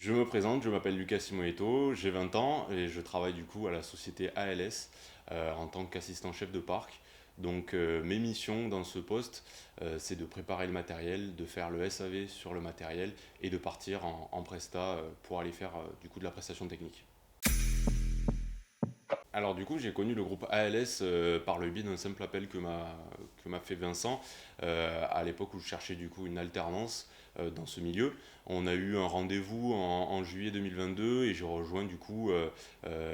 Je me présente, je m'appelle Lucas Simoneto, j'ai 20 ans et je travaille du coup à la société ALS en tant qu'assistant chef de parc. Donc mes missions dans ce poste, c'est de préparer le matériel, de faire le SAV sur le matériel et de partir en presta pour aller faire du coup de la prestation technique. Alors du coup j'ai connu le groupe ALS par le biais d'un simple appel que m'a fait Vincent à l'époque où je cherchais du coup une alternance dans ce milieu. On a eu un rendez-vous en juillet 2022 et j'ai rejoint du coup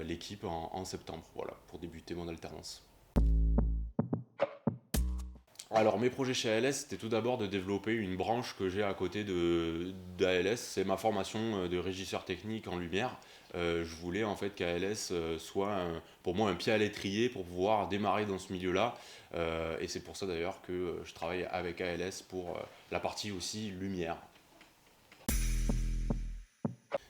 l'équipe en septembre, voilà, pour débuter mon alternance. Alors mes projets chez ALS, c'était tout d'abord de développer une branche que j'ai à côté d'ALS, c'est ma formation de régisseur technique en lumière. Je voulais en fait qu'ALS soit pour moi un pied à l'étrier pour pouvoir démarrer dans ce milieu-là. Et c'est pour ça d'ailleurs que je travaille avec ALS pour la partie aussi lumière.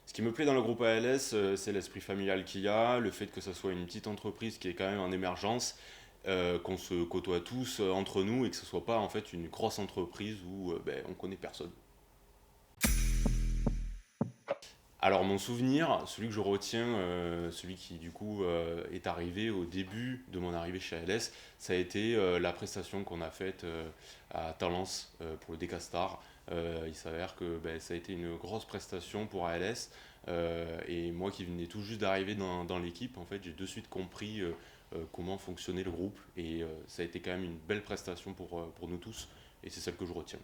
Ce qui me plaît dans le groupe ALS, c'est l'esprit familial qu'il y a, le fait que ça soit une petite entreprise qui est quand même en émergence, qu'on se côtoie tous entre nous et que ce soit pas en fait une grosse entreprise où on connaît personne. Alors mon souvenir, celui que je retiens, celui qui du coup est arrivé au début de mon arrivée chez ALS, ça a été la prestation qu'on a faite à Talence pour le Decastar. Il s'avère que ça a été une grosse prestation pour ALS et moi qui venais tout juste d'arriver dans l'équipe, en fait j'ai de suite compris comment fonctionnait le groupe et ça a été quand même une belle prestation pour nous tous et c'est celle que je retiens.